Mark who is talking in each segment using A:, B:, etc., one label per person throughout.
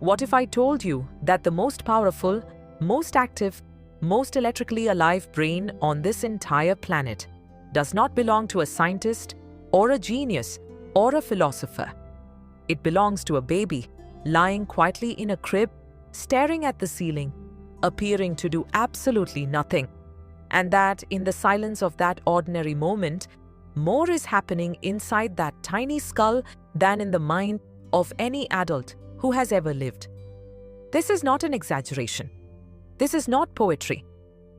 A: What if I told you that the most powerful, most active, most electrically alive brain on this entire planet does not belong to a scientist or a genius or a philosopher? It belongs to a baby lying quietly in a crib, staring at the ceiling, appearing to do absolutely nothing. And that in the silence of that ordinary moment, more is happening inside that tiny skull than in the mind of any adult who has ever lived. This is not an exaggeration. This is not poetry.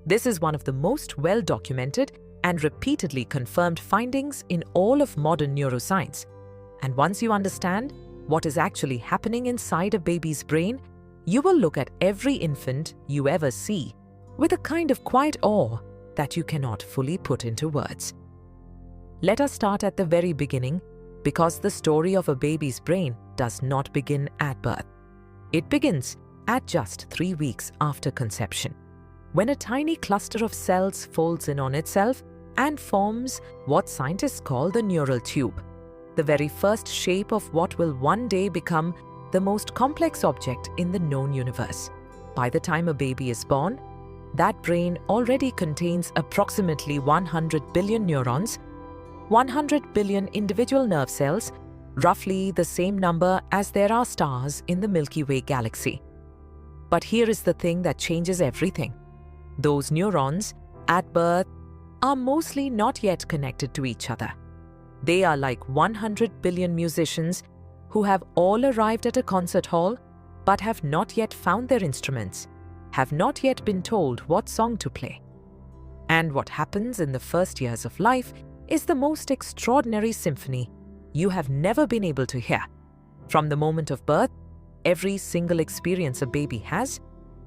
A: This is one of the most well-documented and repeatedly confirmed findings in all of modern neuroscience. And once you understand what is actually happening inside a baby's brain, you will look at every infant you ever see with a kind of quiet awe that you cannot fully put into words. Let us start at the very beginning, because the story of a baby's brain does not begin at birth. It begins at just 3 weeks after conception, when a tiny cluster of cells folds in on itself and forms what scientists call the neural tube, the very first shape of what will one day become the most complex object in the known universe. By the time a baby is born, that brain already contains approximately 100 billion neurons, 100 billion individual nerve cells, roughly the same number as there are stars in the Milky Way galaxy. But here is the thing that changes everything. Those neurons, at birth, are mostly not yet connected to each other. They are like 100 billion musicians who have all arrived at a concert hall but have not yet found their instruments, have not yet been told what song to play. And what happens in the first years of life is the most extraordinary symphony you have never been able to hear. From the moment of birth, every single experience a baby has,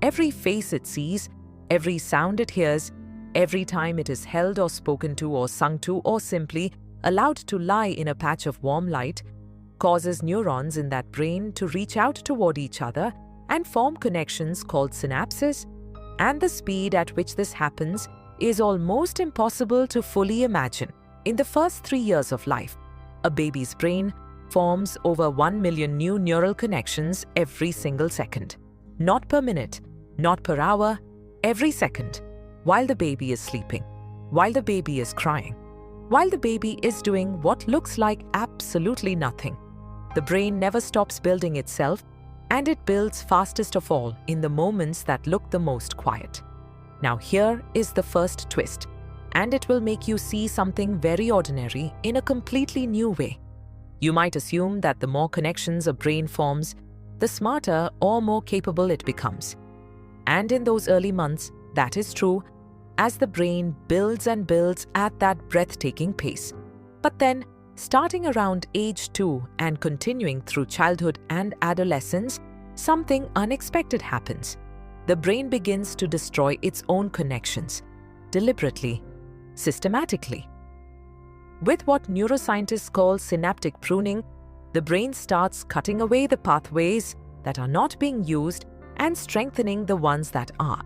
A: every face it sees, every sound it hears, every time it is held or spoken to or sung to or simply allowed to lie in a patch of warm light, causes neurons in that brain to reach out toward each other and form connections called synapses, and the speed at which this happens is almost impossible to fully imagine. In the first 3 years of life, a baby's brain forms over 1 million new neural connections every single second. Not per minute, not per hour, every second, while the baby is sleeping, while the baby is crying, while the baby is doing what looks like absolutely nothing. The brain never stops building itself, and it builds fastest of all in the moments that look the most quiet. Now here is the first twist, and it will make you see something very ordinary in a completely new way. You might assume that the more connections a brain forms, the smarter or more capable it becomes. And in those early months, that is true, as the brain builds and builds at that breathtaking pace. But then, starting around age 2 and continuing through childhood and adolescence, something unexpected happens. The brain begins to destroy its own connections, deliberately, systematically. With what neuroscientists call synaptic pruning, the brain starts cutting away the pathways that are not being used and strengthening the ones that are.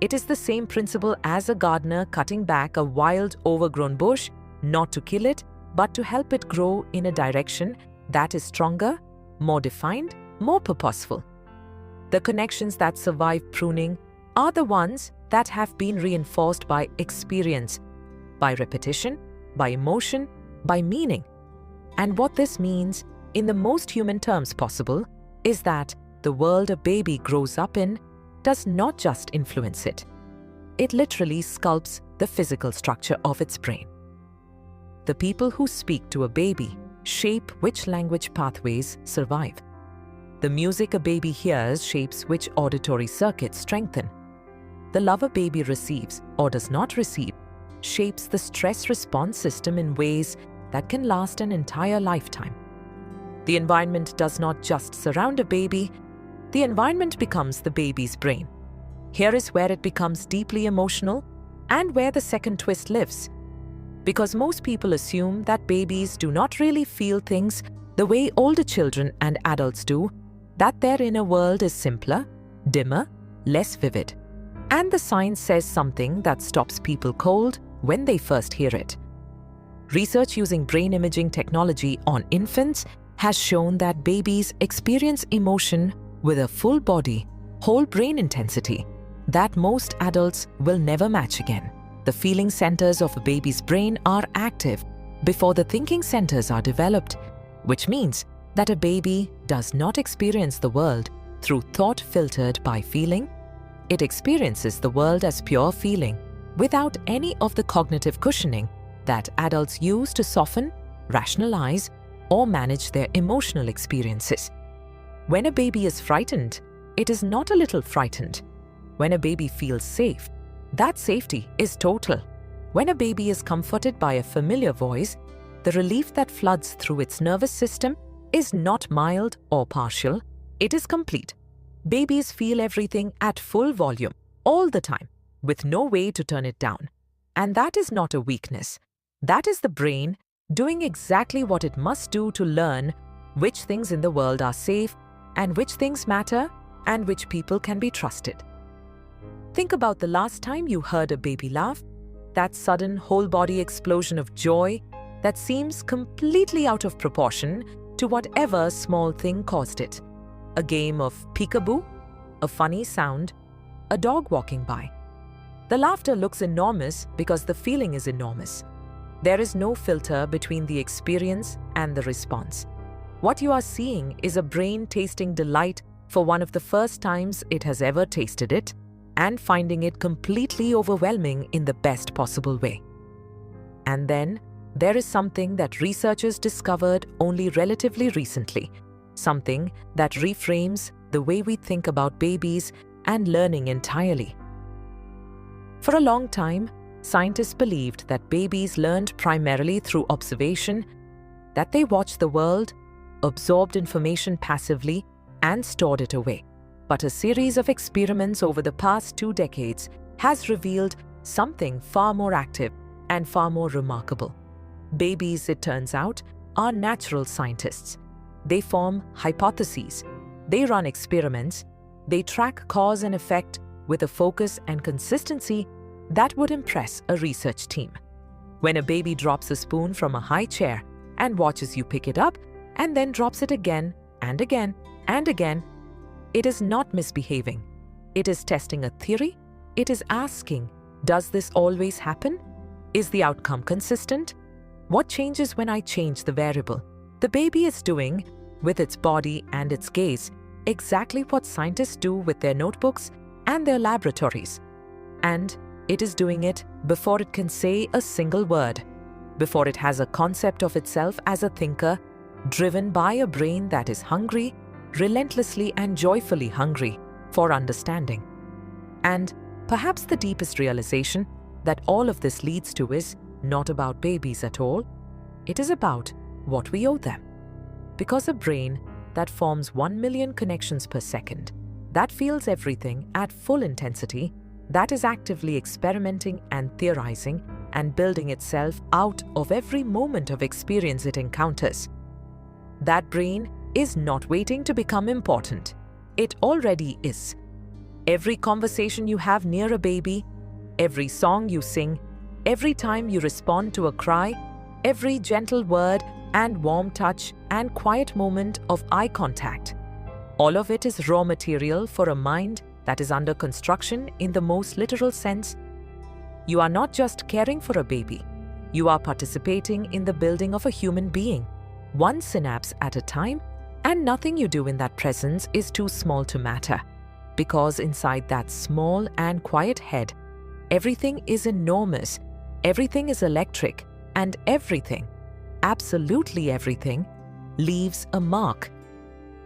A: It is the same principle as a gardener cutting back a wild, overgrown bush, not to kill it, but to help it grow in a direction that is stronger, more defined, more purposeful. The connections that survive pruning are the ones that have been reinforced by experience, by repetition, by emotion, by meaning. And what this means, in the most human terms possible, is that the world a baby grows up in does not just influence it. It literally sculpts the physical structure of its brain. The people who speak to a baby shape which language pathways survive. The music a baby hears shapes which auditory circuits strengthen. The love a baby receives or does not receive shapes the stress response system in ways that can last an entire lifetime. The environment does not just surround a baby, the environment becomes the baby's brain. Here is where it becomes deeply emotional and where the second twist lives. Because most people assume that babies do not really feel things the way older children and adults do, that their inner world is simpler, dimmer, less vivid. And the science says something that stops people cold when they first hear it. Research using brain imaging technology on infants has shown that babies experience emotion with a full body, whole brain intensity that most adults will never match again. The feeling centers of a baby's brain are active before the thinking centers are developed, which means that a baby does not experience the world through thought filtered by feeling. It experiences the world as pure feeling, without any of the cognitive cushioning that adults use to soften, rationalize, or manage their emotional experiences. When a baby is frightened, it is not a little frightened. When a baby feels safe, that safety is total. When a baby is comforted by a familiar voice, the relief that floods through its nervous system is not mild or partial, it is complete. Babies feel everything at full volume, all the time, with no way to turn it down. And that is not a weakness. That is the brain doing exactly what it must do to learn which things in the world are safe and which things matter and which people can be trusted. Think about the last time you heard a baby laugh, that sudden whole-body explosion of joy that seems completely out of proportion to whatever small thing caused it. A game of peekaboo, a funny sound, a dog walking by. The laughter looks enormous because the feeling is enormous. There is no filter between the experience and the response. What you are seeing is a brain tasting delight for one of the first times it has ever tasted it, and finding it completely overwhelming in the best possible way. And then there is something that researchers discovered only relatively recently, something that reframes the way we think about babies and learning entirely. For a long time, scientists believed that babies learned primarily through observation, that they watched the world, absorbed information passively, and stored it away. But a series of experiments over the past 2 decades has revealed something far more active and far more remarkable. Babies, it turns out, are natural scientists. They form hypotheses, they run experiments, they track cause and effect with a focus and consistency that would impress a research team. When a baby drops a spoon from a high chair and watches you pick it up and then drops it again and again and again, it is not misbehaving. It is testing a theory. It is asking, does this always happen? Is the outcome consistent? What changes when I change the variable? The baby is doing, with its body and its gaze, exactly what scientists do with their notebooks and their laboratories. And it is doing it before it can say a single word, before it has a concept of itself as a thinker, driven by a brain that is hungry, relentlessly and joyfully hungry for understanding. And perhaps the deepest realization that all of this leads to is not about babies at all. It is about what we owe them. Because a brain that forms 1 million connections per second, that feels everything at full intensity, that is actively experimenting and theorizing and building itself out of every moment of experience it encounters. That brain is not waiting to become important. It already is. Every conversation you have near a baby, every song you sing, every time you respond to a cry, every gentle word and warm touch and quiet moment of eye contact, all of it is raw material for a mind that is under construction in the most literal sense. You are not just caring for a baby. You are participating in the building of a human being, one synapse at a time, and nothing you do in that presence is too small to matter, because inside that small and quiet head, everything is enormous, everything is electric, and everything, absolutely everything, leaves a mark.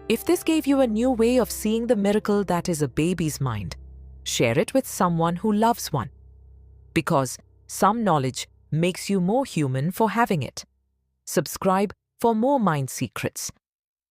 A: If this gave you a new way of seeing the miracle that is a baby's mind, share it with someone who loves one, because some knowledge makes you more human for having it. Subscribe for more mind secrets.